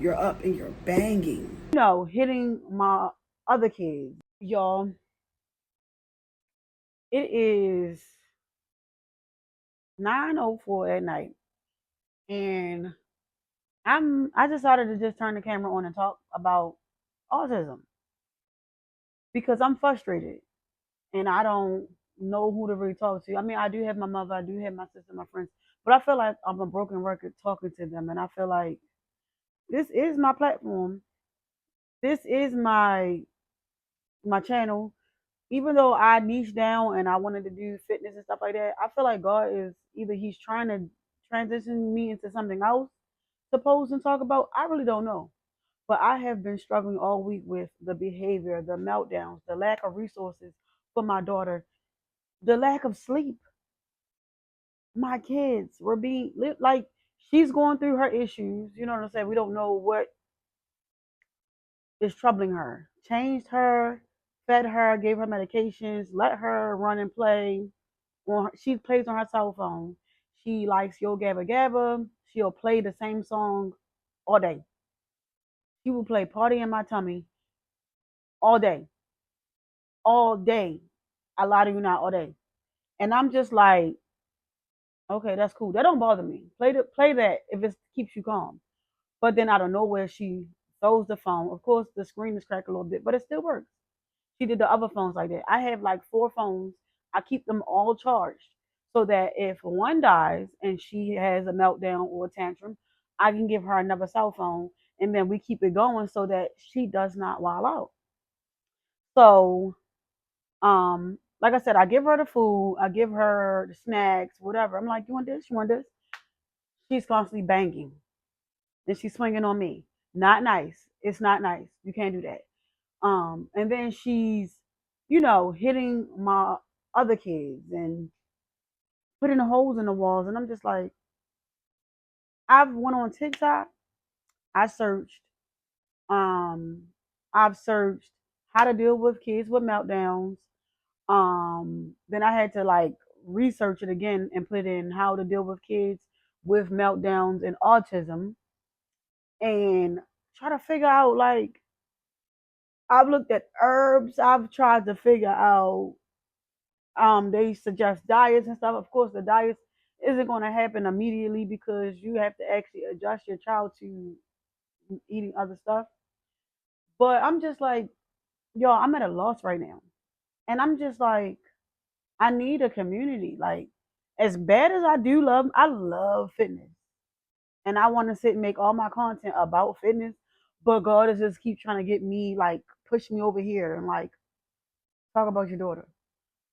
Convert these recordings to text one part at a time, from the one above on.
You're up and you're banging. Hitting my other kids. Y'all, it is 9:04 at night. And I decided to just turn the camera on and talk about autism because I'm frustrated and I don't know who to really talk to. I mean, I do have my mother, I do have my sister, my friends, but I feel like I'm a broken record talking to them, and I feel like this is my platform. This is my channel. Even though I niche down and I wanted to do fitness and stuff like that, I feel like God is either He's trying to transition me into something else to pose and talk about. I really don't know. But I have been struggling all week with the behavior, the meltdowns, the lack of resources for my daughter, the lack of sleep. My kids were being like, she's going through her issues. You know what I'm saying? We don't know what is troubling her. Changed her, fed her, gave her medications, let her run and play. She plays on her cell phone. She likes Yo Gabba Gabba. She'll play the same song all day. She will play Party in My Tummy all day. All day. I lie to you not, all day. And I'm just like, okay, that's cool. That don't bother me. Play that if it keeps you calm. But then out of nowhere, she throws the phone. Of course, the screen is cracked a little bit, but it still works. She did the other phones like that. I have like 4 phones. I keep them all charged so that if one dies and she has a meltdown or a tantrum, I can give her another cell phone, and then we keep it going so that she does not wild out. So, like I said, I give her the food, I give her the snacks, whatever. I'm like, you want this? You want this? She's constantly banging. Then she's swinging on me. Not nice. It's not nice. You can't do that. And then she's, hitting my other kids and putting the holes in the walls. And I'm just like, I've went on TikTok. I searched, um, I've searched how to deal with kids with meltdowns. Then I had to like research it again and put in how to deal with kids with meltdowns and autism and try to figure out like I've looked at herbs. I've tried to figure out. They suggest diets and stuff. Of course, the diets isn't going to happen immediately because you have to actually adjust your child to eating other stuff. But I'm just like, yo, I'm at a loss right now, and I'm just like, I need a community. Like, as bad as I love fitness, and I want to sit and make all my content about fitness. But God is just keep trying to get me like push me over here and like talk about your daughter.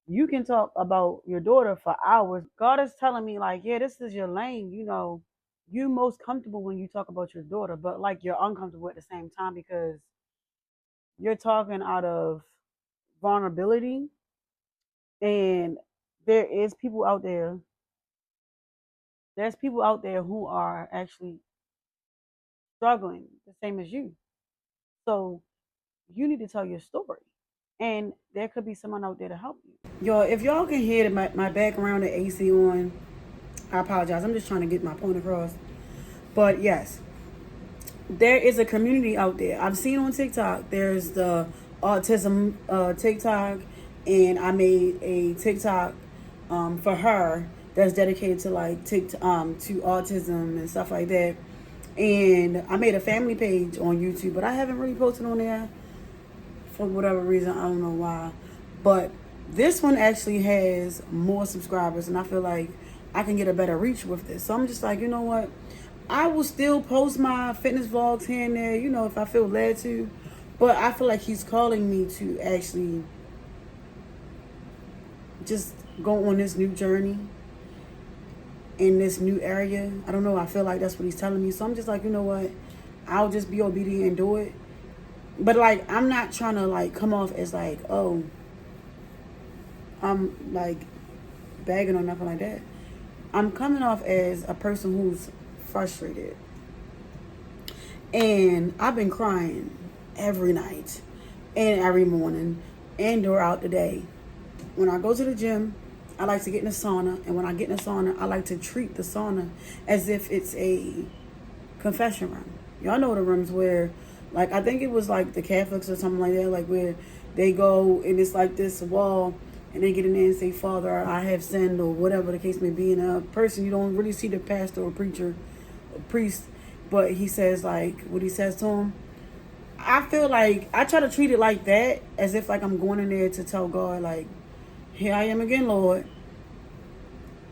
You can talk about your daughter for hours. God is telling me, like, yeah, this is your lane. You most comfortable when you talk about your daughter, but like you're uncomfortable at the same time because you're talking out of vulnerability. And there is people out there, there's people out there who are actually struggling the same as you. So you need to tell your story. And there could be someone out there to help you. Y'all, if y'all can hear my background, the AC on, I apologize. I'm just trying to get my point across. But yes, there is a community out there. I've seen on TikTok, there's the autism TikTok, and I made a TikTok for her that's dedicated to like to autism and stuff like that. And I made a family page on YouTube, but I haven't really posted on there for whatever reason. I don't know why. But this one actually has more subscribers, and I feel like I can get a better reach with this. So I'm just like, you know what? I will still post my fitness vlogs here and there, if I feel led to. But I feel like he's calling me to actually just go on this new journey in this new area. I don't know. I feel like that's what he's telling me. So I'm just like, you know what? I'll just be obedient and do it. But like, I'm not trying to like come off as like, oh, I'm like bagging or nothing like that. I'm coming off as a person who's frustrated. And I've been crying every night and every morning and throughout the day. When I go to the gym, I like to get in the sauna. And when I get in the sauna, I like to treat the sauna as if it's a confession room. Y'all know the rooms where, like, I think it was like the Catholics or something like that, like where they go and it's like this wall and they get in there and say, Father, I have sinned, or whatever the case may be. And a person, you don't really see the pastor or preacher or priest, but he says, like, what he says to him. I feel like I try to treat it like that, as if like I'm going in there to tell God, like, here I am again, Lord.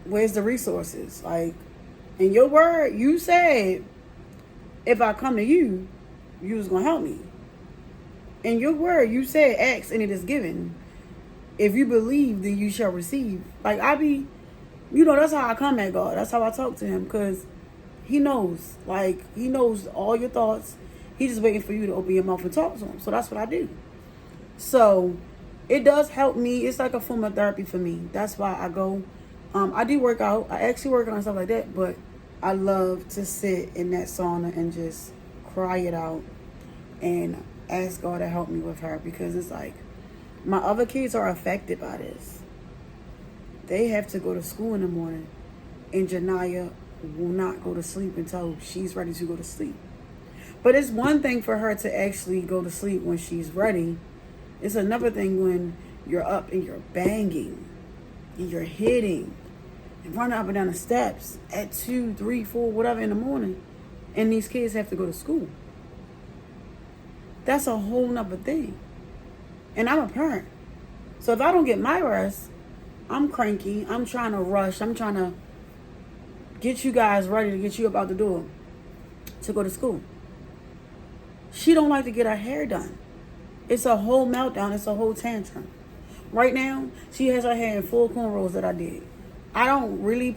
Where's the resources? Like, in your word, you said, if I come to you, you was going to help me. In your word, you said, ask and it is given. If you believe, then you shall receive. Like, that's how I come at God. That's how I talk to him, because he knows. Like, he knows all your thoughts. He's just waiting for you to open your mouth and talk to him. So that's what I do. So it does help me. It's like a form of therapy for me. That's why I go. I do work out. I actually work out and stuff like that. But I love to sit in that sauna and just cry it out and ask God to help me with her, because it's like my other kids are affected by this. They have to go to school in the morning, and Janaya will not go to sleep until she's ready to go to sleep. But it's one thing for her to actually go to sleep when she's ready. It's another thing when you're up and you're banging and you're hitting and running up and down the steps at 2, 3, 4, whatever in the morning, and these kids have to go to school. That's a whole nother thing. And I'm a parent. So if I don't get my rest, I'm cranky. I'm trying to rush. I'm trying to get you guys ready to get you up out the door to go to school. She don't like to get her hair done. It's a whole meltdown. It's a whole tantrum. Right now, she has her hair in full cornrows that I did. I don't really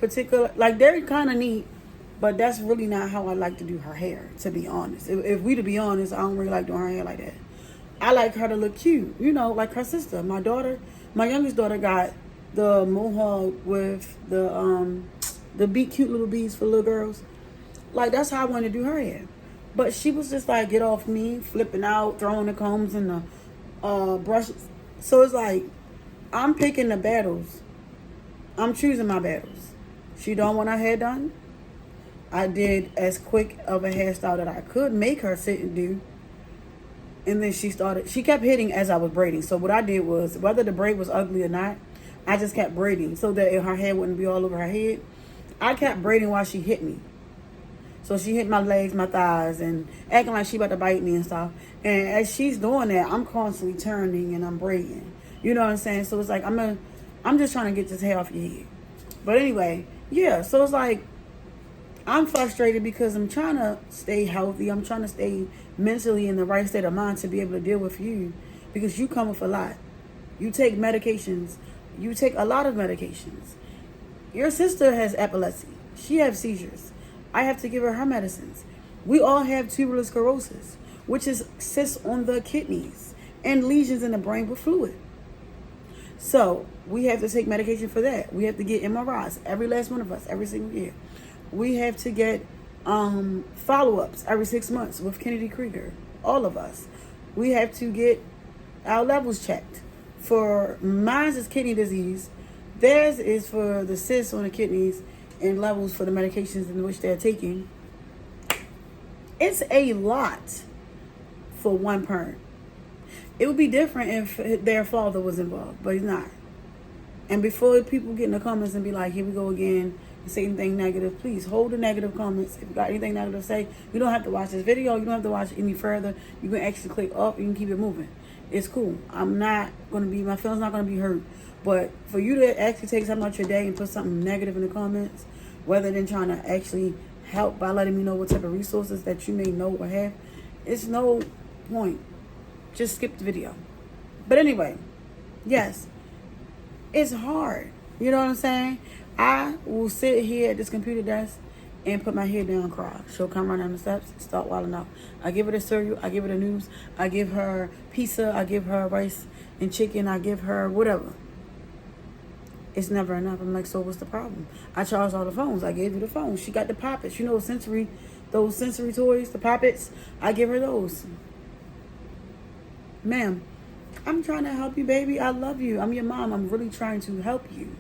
like, they're kind of neat, but that's really not how I like to do her hair, to be honest. If we to be honest, I don't really like doing her hair like that. I like her to look cute, like her sister. My youngest daughter got the mohawk with the cute little beads for little girls. Like, that's how I want to do her hair. But she was just like, get off me, flipping out, throwing the combs and the brushes. So it's like, I'm picking the battles. I'm choosing my battles. She don't want her hair done. I did as quick of a hairstyle that I could make her sit and do. And then she kept hitting as I was braiding. So what I did was, whether the braid was ugly or not, I just kept braiding so that her hair wouldn't be all over her head. I kept braiding while she hit me. So she hit my legs, my thighs, and acting like she about to bite me and stuff. And as she's doing that, I'm constantly turning and I'm braiding. You know what I'm saying? So it's like, I'm just trying to get this hair off your head. But anyway, yeah. So it's like, I'm frustrated because I'm trying to stay healthy. I'm trying to stay mentally in the right state of mind to be able to deal with you, because you come with a lot. You take medications. You take a lot of medications. Your sister has epilepsy. She has seizures. I have to give her medicines. We all have tuberous sclerosis, which sits on the kidneys, and lesions in the brain with fluid. So we have to take medication for that. We have to get MRIs, every last one of us, every single year. We have to get follow-ups every 6 months with Kennedy Krieger, all of us. We have to get our levels checked. For mine is kidney disease. Theirs is for the cysts on the kidneys and levels for the medications in which they're taking. It's a lot for one parent. It would be different if their father was involved, but he's not. And before people get in the comments and be like, here we go again, and say anything negative, please hold the negative comments. If you got anything negative to say, you don't have to watch this video. You don't have to watch it any further. You can actually click off. You can keep it moving. It's cool. My feelings not going to be hurt. But for you to actually take something out your day and put something negative in the comments, rather than trying to actually help by letting me know what type of resources that you may know or have, it's no point. Just skip the video. But anyway, yes, it's hard. You know what I'm saying? I will sit here at this computer desk and put my head down and cry. She'll come running down the steps, start wilding out. I give her the cereal, I give her the news, I give her pizza, I give her rice and chicken, I give her whatever. It's never enough. I'm like, so what's the problem? I charged all the phones. I gave her the phone. She got the poppets. Those sensory toys, the poppets. I give her those. Ma'am, I'm trying to help you, baby. I love you. I'm your mom. I'm really trying to help you.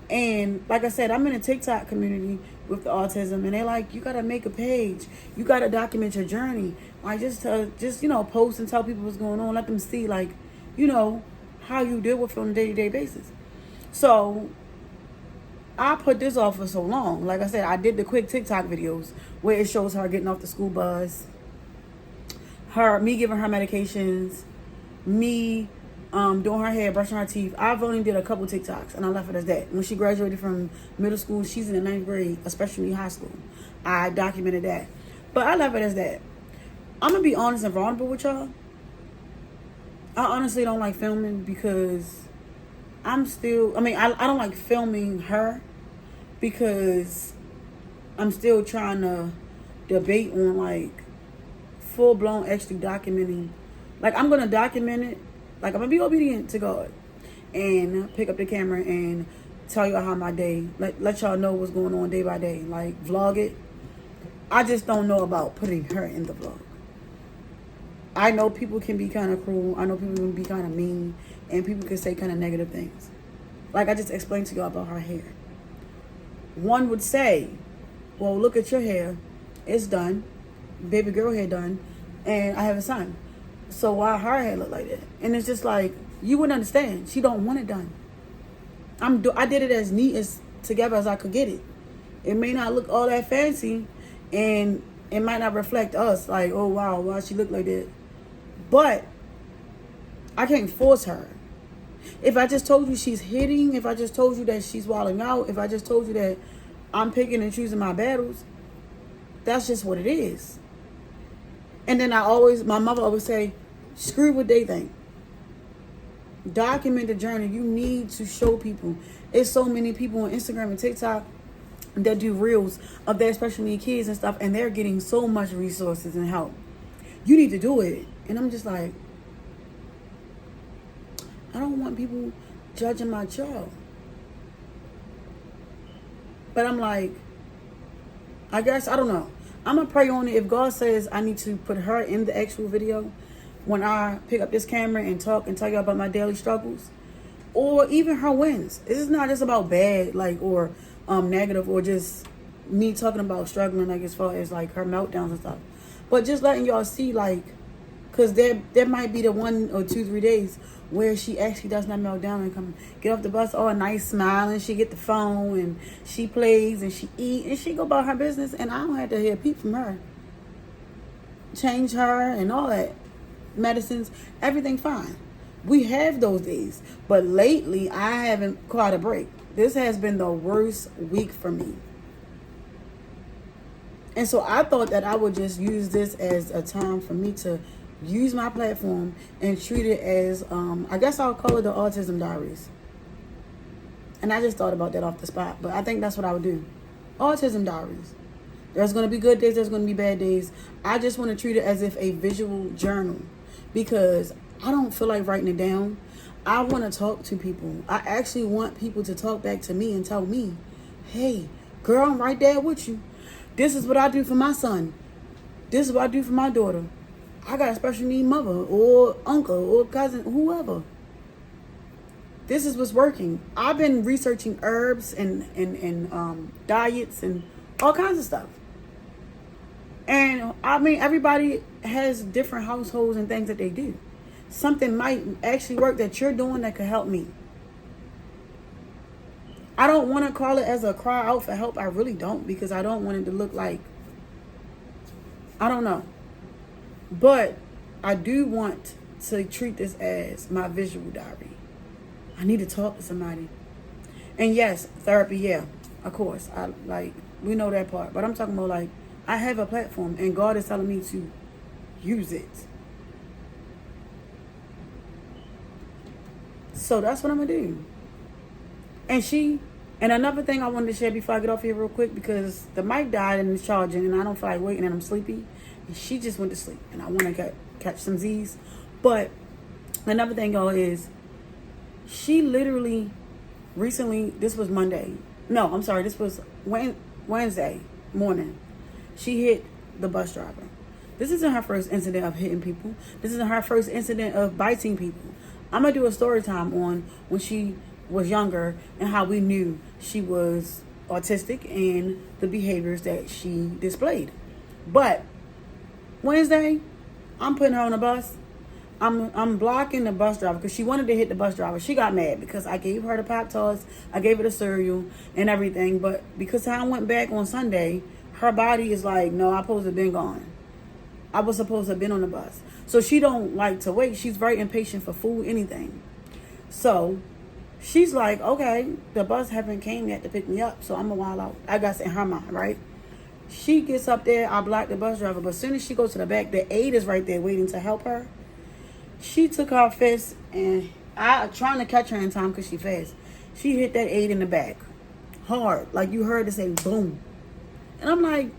And like I said, I'm in a TikTok community with the autism, and they're like, you gotta make a page, you gotta document your journey. Like just post and tell people what's going on, let them see like, how you deal with it on a day-to-day basis. So I put this off for so long. Like I said, I did the quick TikTok videos where it shows her getting off the school bus, me giving her medications, me doing her hair, brushing her teeth. I've only did a couple TikToks and I left it as that. When she graduated from middle school, she's in the 9th grade, especially high school. I documented that. But I left it as that. I'm going to be honest and vulnerable with y'all. I honestly don't like filming because I don't like filming her because I'm still trying to debate on like full-blown actually documenting. Like, I'm going to document it. Like, I'm going to be obedient to God and pick up the camera and tell y'all how my day, let y'all know what's going on day by day. Like, vlog it. I just don't know about putting her in the vlog. I know people can be kind of cruel. I know people can be kind of mean. And people can say kind of negative things. Like I just explained to y'all about her hair. One would say, well, look at your hair. It's done. Baby girl hair done. And I have a son. So why her hair look like that? And it's just like, you wouldn't understand. She don't want it done. I did it as neat as together as I could get it. It may not look all that fancy, and it might not reflect us. Like, oh wow, why she look like that? But I can't force her. If I just told you she's hitting, if I just told you that she's wilding out, if I just told you that I'm picking and choosing my battles, that's just what it is. And then my mother always say, screw what they think. Document the journey. You need to show people. It's so many people on Instagram and TikTok that do reels of their special need kids and stuff, and they're getting so much resources and help. You need to do it. And I'm just like, I don't want people judging my child. But I'm like, I guess, I don't know. I'm going to pray on it. If God says I need to put her in the actual video when I pick up this camera and talk and tell you about my daily struggles, or even her wins. This is not just about bad, like, or negative, or just me talking about struggling, like, as far as, like, her meltdowns and stuff. But just letting y'all see, like, because there might be the 1 or 2, 3 days where she actually does not melt down and come get off the bus all nice smiling. She get the phone and she plays and she eat and she go about her business, and I don't have to hear a peep from her. Change her and all that. Medicines, everything fine. We have those days. But lately, I haven't caught a break. This has been the worst week for me. And so I thought that I would just use this as a time for me to use my platform and treat it as, I guess I'll call it the Autism Diaries. And I just thought about that off the spot. But I think that's what I would do. Autism Diaries. There's going to be good days. There's going to be bad days. I just want to treat it as if a visual journal. Because I don't feel like writing it down. I want to talk to people. I actually want people to talk back to me and tell me, hey, girl, I'm right there with you. This is what I do for my son. This is what I do for my daughter. I got a special need mother or uncle or cousin, whoever. This is what's working. I've been researching herbs and diets and all kinds of stuff. And I mean, everybody has different households and things that they do. Something might actually work that you're doing that could help me. I don't want to call it as a cry out for help. I really don't, because I don't want it to look like, I don't know. But I do want to treat this as my visual diary. I need to talk to somebody. And yes, therapy, yeah, of course. We know that part. But I'm talking about, like, I have a platform and God is telling me to use it. So that's what I'm going to do. And another thing I wanted to share before I get off here real quick, because the mic died and it's charging and I don't feel like waiting and I'm sleepy. And she just went to sleep and I want to catch some Z's. But another thing, y'all, is she literally recently, this was Monday. No, I'm sorry. This was Wednesday morning. She hit the bus driver. This isn't her first incident of hitting people. This isn't her first incident of biting people. I'm going to do a story time on when she was younger and how we knew she was autistic and the behaviors that she displayed. But Wednesday, I'm putting her on a bus. I'm blocking the bus driver because she wanted to hit the bus driver. She got mad because I gave her the Pop Tarts, I gave her the cereal and everything. But because I went back on Sunday, her body is like, no, I'm supposed to have been gone. I was supposed to have been on the bus. So she don't like to wait. She's very impatient for food, anything. So she's like, okay, the bus haven't came yet to pick me up, so I'm a while out. I guess in her mind, right? She gets up there, I block the bus driver, but as soon as she goes to the back, the aide is right there waiting to help her. She took her fist and I trying to catch her in time because she fast. She hit that aide in the back hard, like you heard it say boom. And I'm like,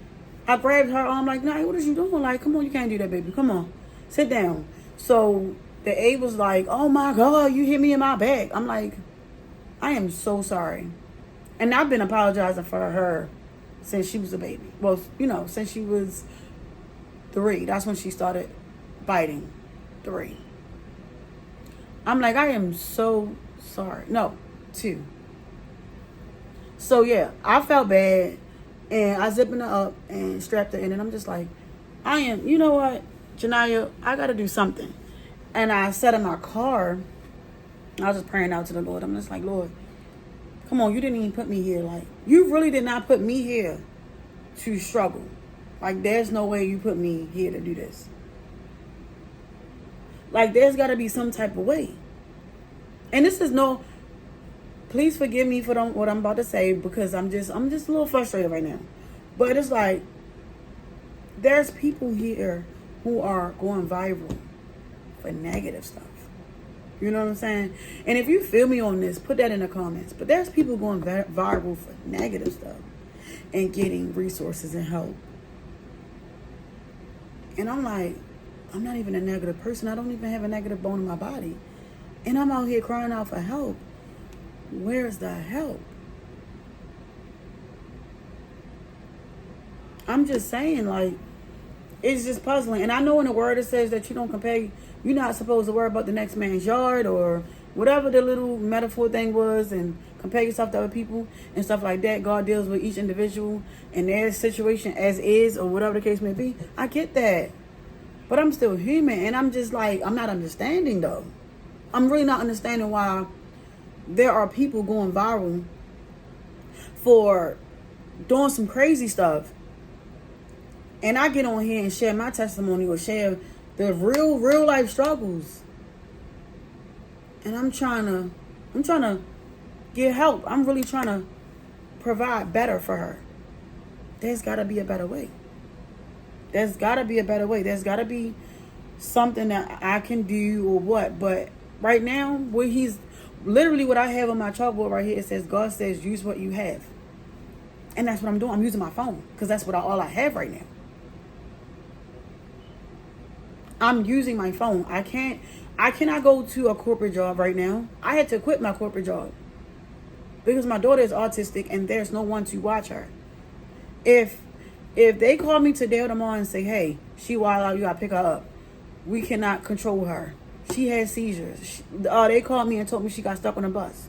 I grabbed her arm like, nah, what is you doing? Like, come on, you can't do that, baby. Come on, sit down. So the aide was like, oh my God, you hit me in my back. I'm like, I am so sorry. And I've been apologizing for her since she was a baby. Well, since she was 3. That's when she started biting. 3. I'm like, I am so sorry. No, 2. So yeah, I felt bad. And I zipping her up and strapped her in. And I'm just like, you know what, Janaya, I got to do something. And I sat in my car. I was just praying out to the Lord. I'm just like, Lord, come on, you didn't even put me here. Like, you really did not put me here to struggle. Like, there's no way you put me here to do this. Like, there's got to be some type of way. And this is please forgive me for what I'm about to say because I'm just a little frustrated right now. But it's like, there's people here who are going viral for negative stuff. You know what I'm saying? And if you feel me on this, put that in the comments. But there's people going viral for negative stuff and getting resources and help. And I'm like, I'm not even a negative person. I don't even have a negative bone in my body. And I'm out here crying out for help. Where's the help? I'm just saying, like, it's just puzzling. And I know in the word it says that you don't compare, you're not supposed to worry about the next man's yard or whatever the little metaphor thing was and compare yourself to other people and stuff like that. God deals with each individual and their situation as is or whatever the case may be. I get that. But I'm still human and I'm just like, I'm not understanding though. I'm really not understanding why there are people going viral for doing some crazy stuff. And I get on here and share my testimony or share the real life struggles. And I'm trying to get help. I'm really trying to provide better for her. There's got to be a better way. There's got to be a better way. There's got to be something that I can do or what. But right now, what I have on my chalkboard right here, it says, God says, use what you have. And that's what I'm doing. I'm using my phone because that's all I have right now. I'm using my phone. I cannot go to a corporate job right now. I had to quit my corporate job because my daughter is autistic and there's no one to watch her. If they call me today or tomorrow and say, hey, she wild out, you gotta pick her up. We cannot control her. She has seizures. They called me and told me she got stuck on a bus.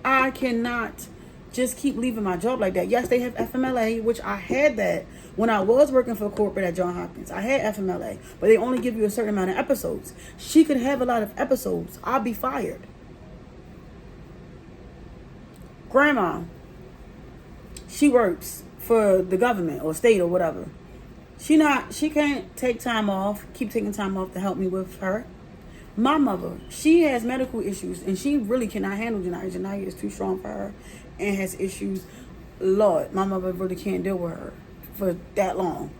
I cannot just keep leaving my job like that. Yes, they have FMLA, which I had that when I was working for corporate at Johns Hopkins. I had FMLA, but they only give you a certain amount of episodes. She could have a lot of episodes. I'll be fired. Grandma, she works for the government or state or whatever. She can't take time off, keep taking time off to help me with her. My mother, she has medical issues and she really cannot handle Janaya. Janaya is too strong for her and has issues. Lord, my mother really can't deal with her for that long.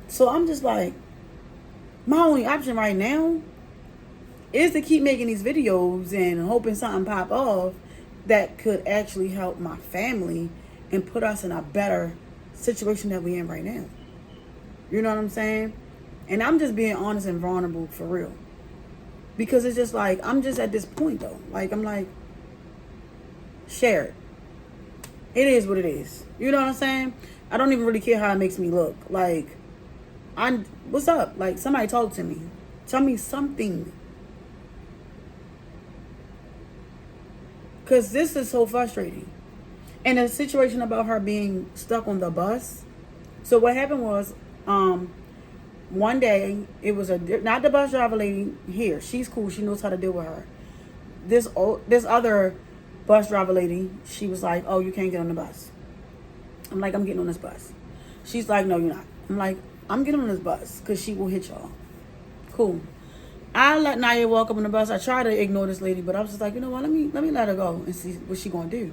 So I'm just like, my only option right now is to keep making these videos and hoping something pop off that could actually help my family and put us in a better situation that we're in right now. You know what I'm saying? And I'm just being honest and vulnerable for real. Because it's just like, I'm just at this point though. Like, I'm like, share it. It is what it is. You know what I'm saying? I don't even really care how it makes me look. Like, what's up? Like, somebody talk to me. Tell me something. Because this is so frustrating. And the situation about her being stuck on the bus. So what happened was, one day it was not the bus driver lady here. She's cool. She knows how to deal with her. This other bus driver lady, she was like, "Oh, you can't get on the bus." I'm like, "I'm getting on this bus." She's like, "No, you're not." I'm like, "I'm getting on this bus because she will hit y'all." Cool. I let Naya walk up on the bus. I tried to ignore this lady, but I was just like, you know what? Let me let her go and see what she gonna do.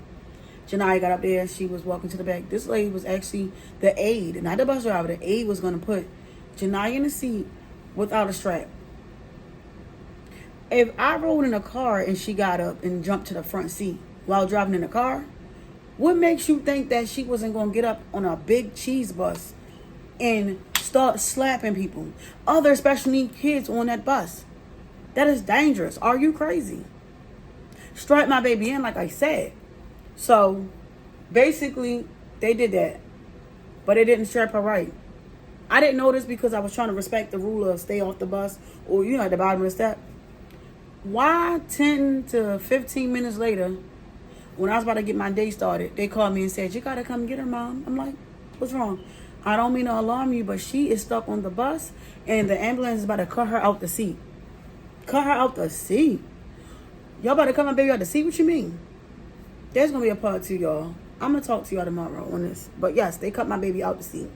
Janaya got up there. She was walking to the back. This lady was actually the aide, not the bus driver. The aide was gonna put Janaya in the seat without a strap. If I rode in a car and she got up and jumped to the front seat while driving in the car, what makes you think that she wasn't gonna get up on a big cheese bus and start slapping people, other special needs kids on that bus? That is dangerous. Are you crazy? Strap my baby in, like I said. So basically, they did that, but they didn't strap her right. I didn't notice because I was trying to respect the rule of stay off the bus, or at the bottom of the step. Why 10 to 15 minutes later, when I was about to get my day started, they called me and said, "You gotta come get her, Mom." I'm like, "What's wrong?" "I don't mean to alarm you, but she is stuck on the bus and the ambulance is about to cut her out the seat." Cut her out the seat? Y'all about to cut my baby out the seat? What you mean? There's gonna be a part 2, y'all. I'm gonna talk to y'all tomorrow on this. But yes, they cut my baby out the seat.